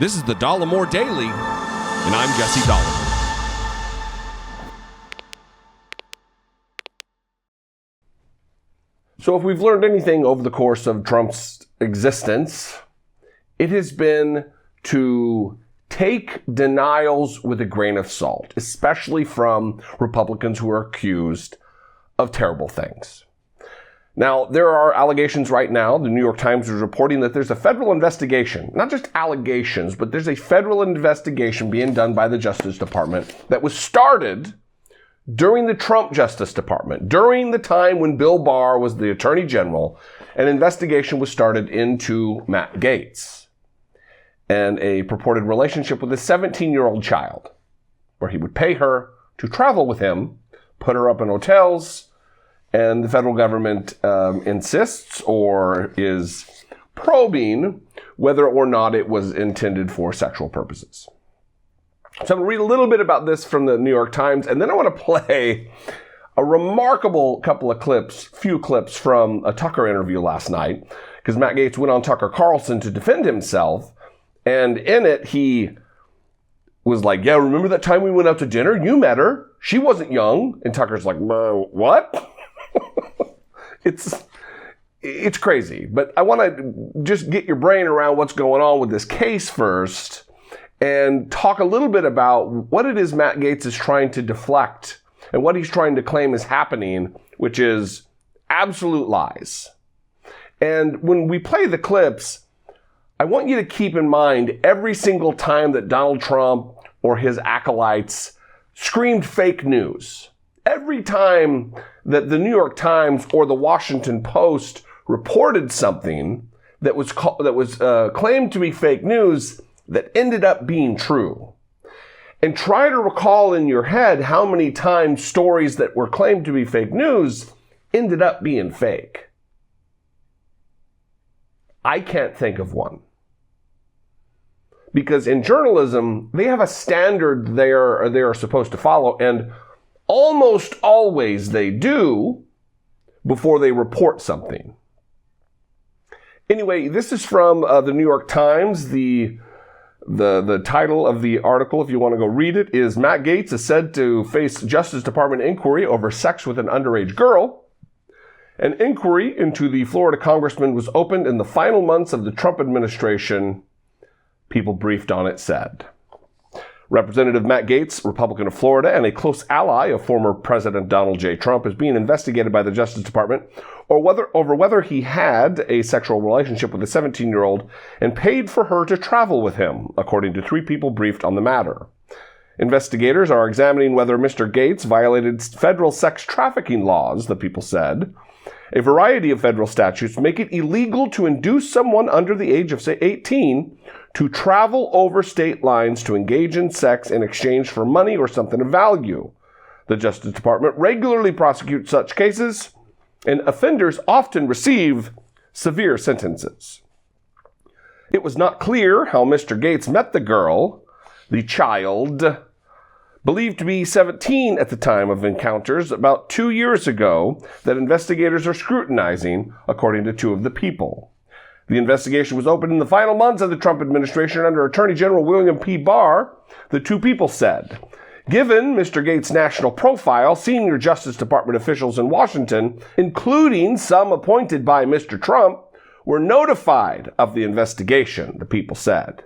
This is the Dollemore Daily, and I'm Jesse Dollemore. So if we've learned anything over the course of Trump's existence, it has been to take denials with a grain of salt, especially from Republicans who are accused of terrible things. Now, there are allegations right now. The New York Times is reporting that there's a federal investigation, not just allegations, but there's a federal investigation being done by the Justice Department that was started during the Trump Justice Department. During the time when Bill Barr was the Attorney General, an investigation was started into Matt Gaetz and a purported relationship with a 17-year-old child, where he would pay her to travel with him, put her up in hotels, and the federal government insists or is probing whether or not it was intended for sexual purposes. So I'm going to read a little bit about this from the New York Times, and then I want to play a remarkable few clips from a Tucker interview last night, because Matt Gaetz went on Tucker Carlson to defend himself, and in it he was like, yeah, remember that time we went out to dinner? You met her. She wasn't young. And Tucker's like, what? It's crazy. But I want to just get your brain around what's going on with this case first and talk a little bit about what it is Matt Gaetz is trying to deflect and what he's trying to claim is happening, which is absolute lies. And when we play the clips, I want you to keep in mind every single time that Donald Trump or his acolytes screamed fake news. Every time that the New York Times or the Washington Post reported something that was claimed to be fake news that ended up being true. And try to recall in your head how many times stories that were claimed to be fake news ended up being fake. I can't think of one. Because in journalism, they have a standard they are supposed to follow, and almost always they do before they report something. Anyway, this is from the New York Times. The title of the article, if you want to go read it, is Matt Gaetz is said to face Justice Department inquiry over sex with an underage girl. An inquiry into the Florida congressman was opened in the final months of the Trump administration, people briefed on it said. Representative Matt Gaetz, Republican of Florida and a close ally of former President Donald J. Trump, is being investigated by the Justice Department over whether he had a sexual relationship with a 17-year-old and paid for her to travel with him, according to three people briefed on the matter. Investigators are examining whether Mr. Gaetz violated federal sex trafficking laws, the people said. A variety of federal statutes make it illegal to induce someone under the age of, say, 18 to travel over state lines to engage in sex in exchange for money or something of value. The Justice Department regularly prosecutes such cases, and offenders often receive severe sentences. It was not clear how Mr. Gaetz met the girl, the child, believed to be 17 at the time of encounters about 2 years ago, that investigators are scrutinizing, according to two of the people. The investigation was opened in the final months of the Trump administration under Attorney General William P. Barr, the two people said. Given Mr. Gaetz' national profile, senior Justice Department officials in Washington, including some appointed by Mr. Trump, were notified of the investigation, the people said.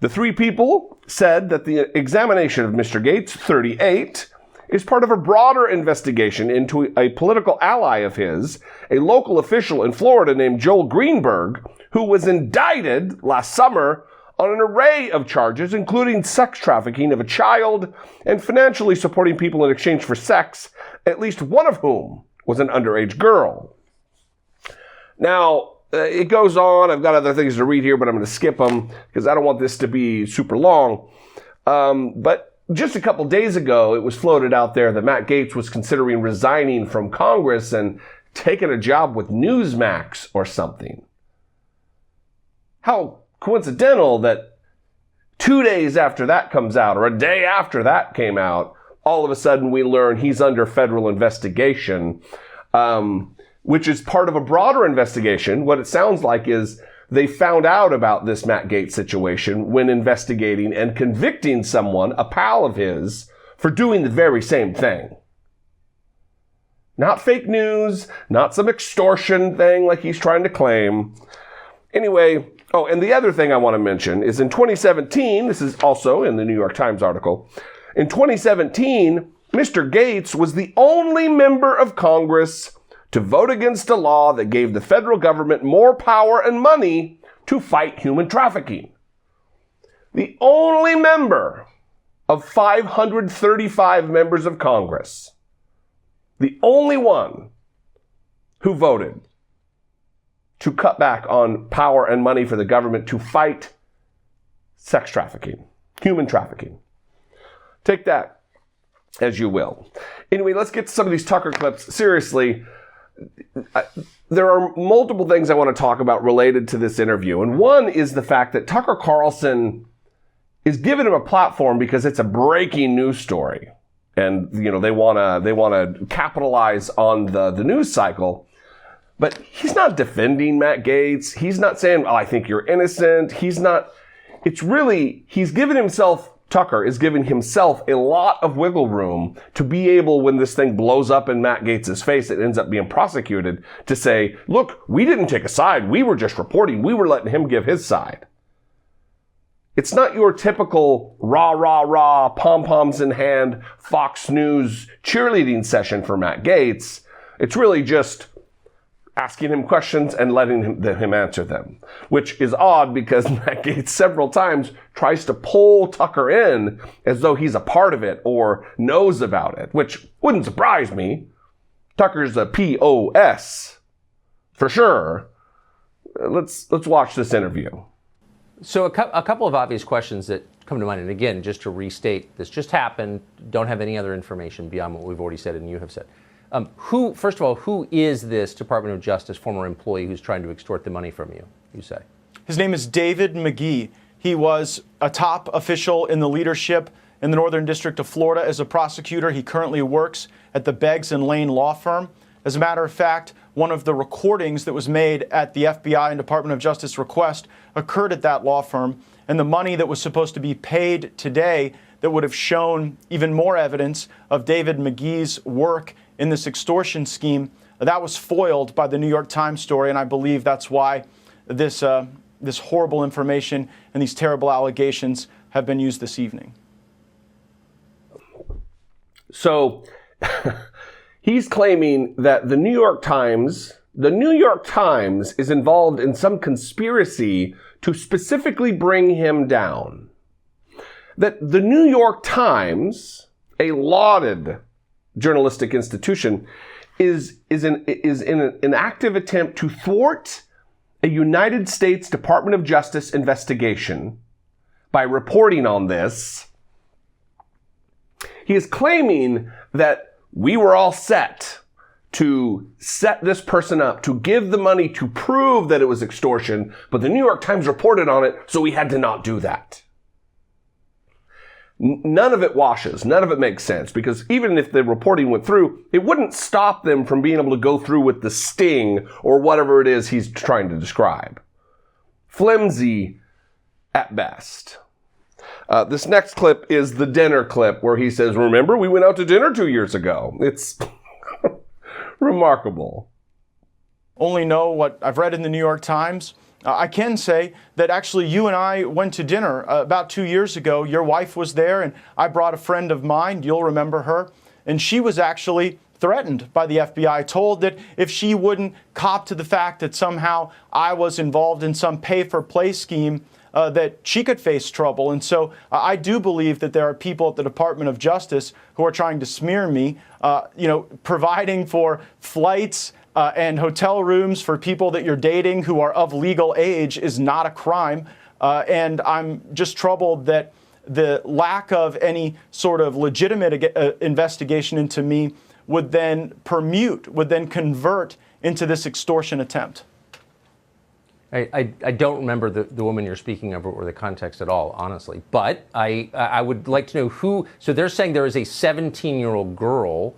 The three people said that the examination of Mr. Gaetz, 38, is part of a broader investigation into a political ally of his, a local official in Florida named Joel Greenberg, who was indicted last summer on an array of charges, including sex trafficking of a child and financially supporting people in exchange for sex, at least one of whom was an underage girl. Now, it goes on. I've got other things to read here, but I'm going to skip them because I don't want this to be super long. But just a couple days ago, it was floated out there that Matt Gaetz was considering resigning from Congress and taking a job with Newsmax or something. How coincidental that 2 days after that comes out, or a day after that came out, all of a sudden we learn he's under federal investigation, which is part of a broader investigation. What it sounds like is they found out about this Matt Gaetz situation when investigating and convicting someone, a pal of his, for doing the very same thing. Not fake news, not some extortion thing like he's trying to claim. Anyway, oh, and the other thing I want to mention is in 2017, this is also in the New York Times article, in 2017, Mr. Gaetz was the only member of Congress to vote against a law that gave the federal government more power and money to fight human trafficking. The only member of 535 members of Congress, the only one who voted to cut back on power and money for the government to fight sex trafficking, human trafficking. Take that as you will. Anyway, let's get to some of these Tucker clips. Seriously, there are multiple things I want to talk about related to this interview. And one is the fact that Tucker Carlson is giving him a platform because it's a breaking news story. And, you know, they want to capitalize on the news cycle. But he's not defending Matt Gaetz. He's not saying, oh, I think you're innocent. He's not. It's really, Tucker is giving himself a lot of wiggle room to be able, when this thing blows up in Matt Gaetz's face, it ends up being prosecuted, to say, look, we didn't take a side. We were just reporting. We were letting him give his side. It's not your typical rah, rah, rah, pom-poms in hand, Fox News cheerleading session for Matt Gaetz. It's really just asking him questions and letting him answer them, which is odd because Matt Gaetz several times tries to pull Tucker in as though he's a part of it or knows about it, which wouldn't surprise me. Tucker's a POS, for sure. Let's watch this interview. So a couple of obvious questions that come to mind, and again, just to restate, this just happened, don't have any other information beyond what we've already said and you have said. First of all, who is this Department of Justice former employee who's trying to extort the money from you, you say? His name is David McGee. He was a top official in the leadership in the Northern District of Florida as a prosecutor. He currently works at the Beggs and Lane law firm. As a matter of fact, one of the recordings that was made at the FBI and Department of Justice request occurred at that law firm, and the money that was supposed to be paid today that would have shown even more evidence of David McGee's work in this extortion scheme, that was foiled by the New York Times story, and I believe that's why this horrible information and these terrible allegations have been used this evening. So he's claiming that the New York Times is involved in some conspiracy to specifically bring him down. That the New York Times, a lauded journalistic institution, is in an active attempt to thwart a United States Department of Justice investigation by reporting on this. He is claiming that we were all set to set this person up, to give the money to prove that it was extortion, but the New York Times reported on it, so we had to not do that. None of it washes. None of it makes sense, because even if the reporting went through, it wouldn't stop them from being able to go through with the sting or whatever it is he's trying to describe. Flimsy at best. This next clip is the dinner clip where he says, remember, we went out to dinner 2 years ago. It's remarkable. Only know what I've read in the New York Times. I can say that actually you and I went to dinner about 2 years ago. Your wife was there, and I brought a friend of mine. You'll remember her. And she was actually threatened by the FBI, told that if she wouldn't cop to the fact that somehow I was involved in some pay-for-play scheme, that she could face trouble. And so I do believe that there are people at the Department of Justice who are trying to smear me, providing for flights and hotel rooms for people that you're dating who are of legal age is not a crime. And I'm just troubled that the lack of any sort of legitimate investigation into me would then convert into this extortion attempt. I don't remember the woman you're speaking of or the context at all, honestly. But I would like to know who. So they're saying there is a 17-year-old girl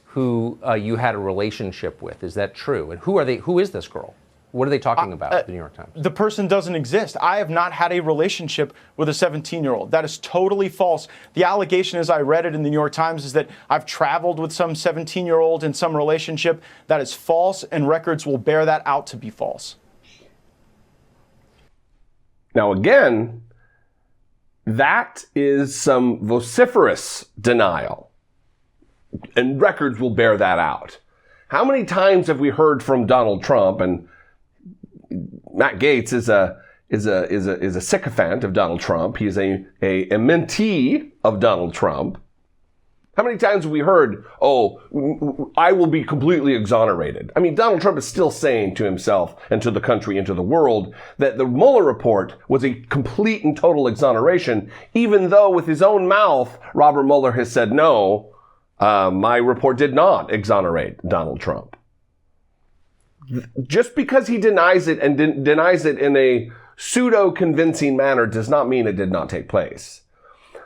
who you had a relationship with. Is that true? And who are they? Who is this girl? What are they talking about, the New York Times? The person doesn't exist. I have not had a relationship with a 17-year-old. That is totally false. The allegation, as I read it in the New York Times, is that I've traveled with some 17-year-old in some relationship. That is false, and records will bear that out to be false. Now, again, that is some vociferous denial, and records will bear that out. How many times have we heard from Donald Trump, and Matt Gaetz is a sycophant of Donald Trump. He's a mentee of Donald Trump. How many times have we heard, oh, I will be completely exonerated? I mean, Donald Trump is still saying to himself and to the country and to the world that the Mueller report was a complete and total exoneration, even though with his own mouth, Robert Mueller has said, no, my report did not exonerate Donald Trump. Just because he denies it and denies it in a pseudo-convincing manner does not mean it did not take place.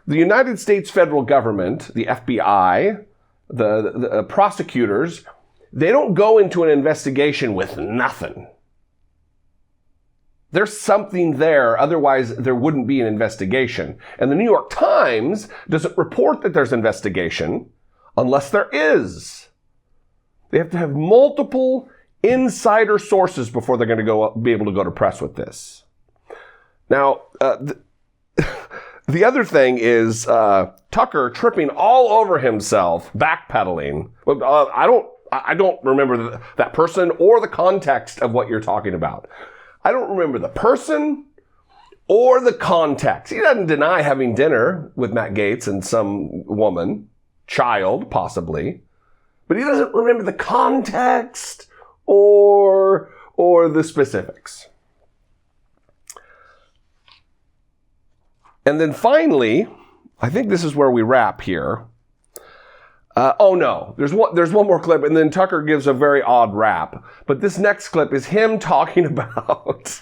The United States federal government, the FBI, the prosecutors, they don't go into an investigation with nothing. There's something there, otherwise there wouldn't be an investigation. And the New York Times doesn't report that there's investigation unless there is. They have to have multiple insider sources before they're going to be able to go to press with this. Now, the other thing is Tucker tripping all over himself, backpedaling. I don't remember that person or the context of what you're talking about. I don't remember the person or the context. He doesn't deny having dinner with Matt Gaetz and some woman, child possibly, but he doesn't remember the context or the specifics. And then finally, I think this is where we wrap here. There's one more clip, and then Tucker gives a very odd rap. But this next clip is him talking about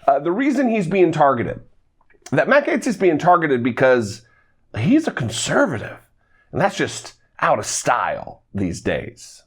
the reason he's being targeted. That Matt Gaetz is being targeted because he's a conservative, and that's just out of style these days.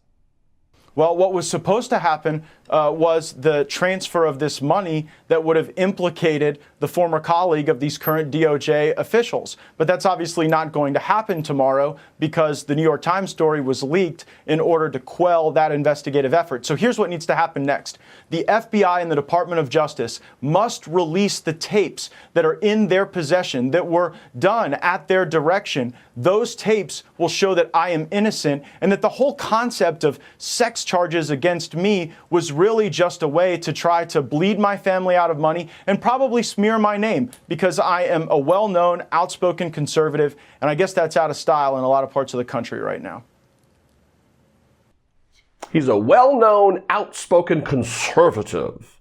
Well, what was supposed to happen was the transfer of this money that would have implicated the former colleague of these current DOJ officials. But that's obviously not going to happen tomorrow because the New York Times story was leaked in order to quell that investigative effort. So here's what needs to happen next. The FBI and the Department of Justice must release the tapes that are in their possession that were done at their direction. Those tapes will show that I am innocent and that the whole concept of sex charges against me was really just a way to try to bleed my family out of money and probably smear my name because I am a well-known, outspoken conservative, and I guess that's out of style in a lot of parts of the country right now. He's a well-known, outspoken conservative,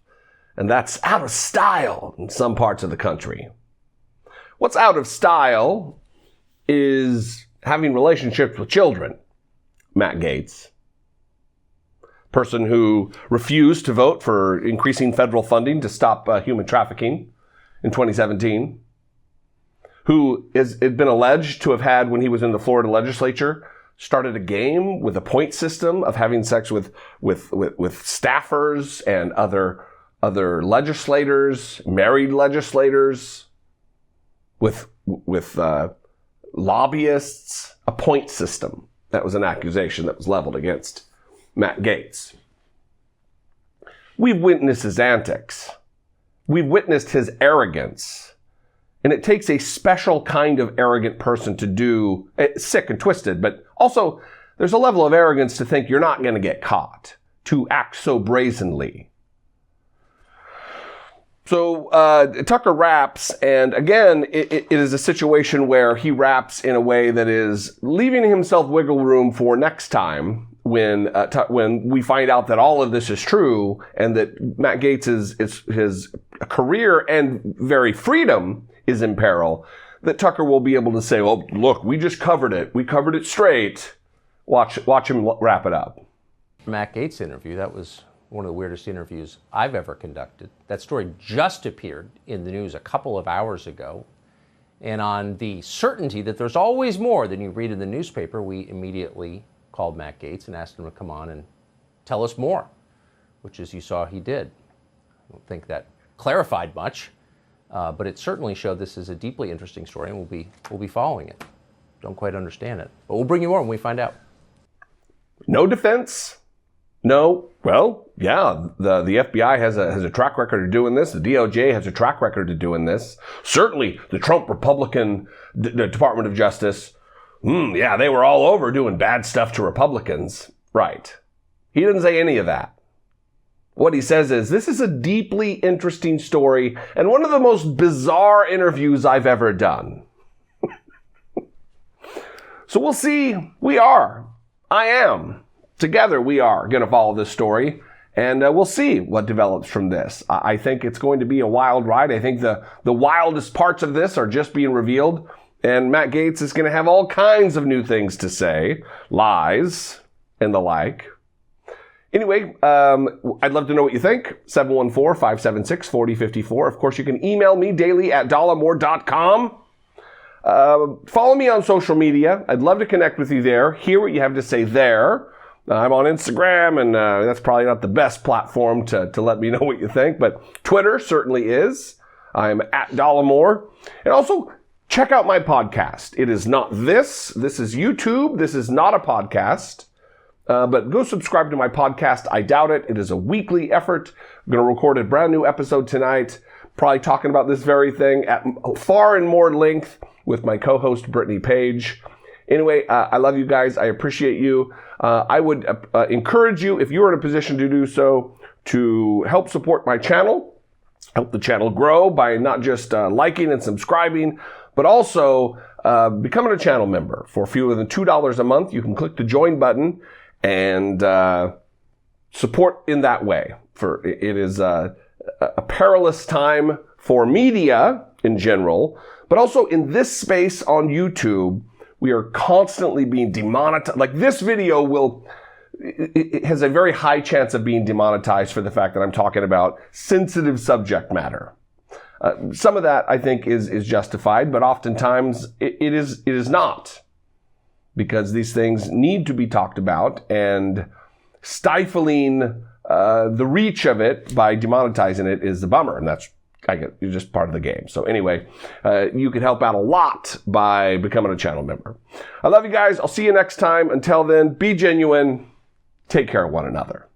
and that's out of style in some parts of the country. What's out of style is having relationships with children. Matt Gaetz, person who refused to vote for increasing federal funding to stop human trafficking in 2017, who has been alleged to have had, when he was in the Florida legislature, started a game with a point system of having sex with staffers and other legislators, married legislators, with lobbyists, a point system. That was an accusation that was leveled against Matt Gaetz. We've witnessed his antics. We've witnessed his arrogance. And it takes a special kind of arrogant person to do, sick and twisted, but also there's a level of arrogance to think you're not going to get caught, to act so brazenly. So Tucker raps, and again, it is a situation where he raps in a way that is leaving himself wiggle room for next time when we find out that all of this is true and that Matt Gaetz his career and very freedom is in peril, that Tucker will be able to say, well, look, we just covered it. We covered it straight. Watch him wrap it up. Matt Gaetz interview, that was one of the weirdest interviews I've ever conducted. That story just appeared in the news a couple of hours ago. And on the certainty that there's always more than you read in the newspaper, we immediately called Matt Gaetz and asked him to come on and tell us more. which, as you saw, he did. I don't think that clarified much, but it certainly showed this is a deeply interesting story, and we'll be following it. Don't quite understand it, but we'll bring you more when we find out. No defense. No. Well, yeah, the FBI has a track record of doing this. The DOJ has a track record of doing this. Certainly, the Trump Republican the Department of Justice, yeah, they were all over doing bad stuff to Republicans. Right. He didn't say any of that. What he says is, this is a deeply interesting story and one of the most bizarre interviews I've ever done. So we'll see. I am. Together we are going to follow this story, and we'll see what develops from this. I think it's going to be a wild ride. I think the wildest parts of this are just being revealed, and Matt Gaetz is going to have all kinds of new things to say, lies, and the like. Anyway, I'd love to know what you think. 714-576-4054. Of course, you can email me daily at dollemore.com. Follow me on social media. I'd love to connect with you there. Hear what you have to say there. I'm on Instagram, and that's probably not the best platform to let me know what you think, but Twitter certainly is. I'm at Dollemore. And also, check out my podcast. It is not this. This is YouTube. This is not a podcast. But go subscribe to my podcast. I doubt it. It is a weekly effort. I'm going to record a brand new episode tonight, probably talking about this very thing at far and more length with my co-host, Brittany Page. Anyway, I love you guys. I appreciate you. I would encourage you, if you're in a position to do so, to help support my channel, help the channel grow by not just liking and subscribing, but also becoming a channel member. For fewer than $2 a month, you can click the join button and support in that way. For it is a perilous time for media in general, but also in this space on YouTube, we are constantly being demonetized. Like this video it has a very high chance of being demonetized for the fact that I'm talking about sensitive subject matter. Some of that I think is justified, but oftentimes it is not, because these things need to be talked about, and stifling the reach of it by demonetizing it is a bummer, and that's you're just part of the game. So anyway, you can help out a lot by becoming a channel member. I love you guys. I'll see you next time. Until then, be genuine. Take care of one another.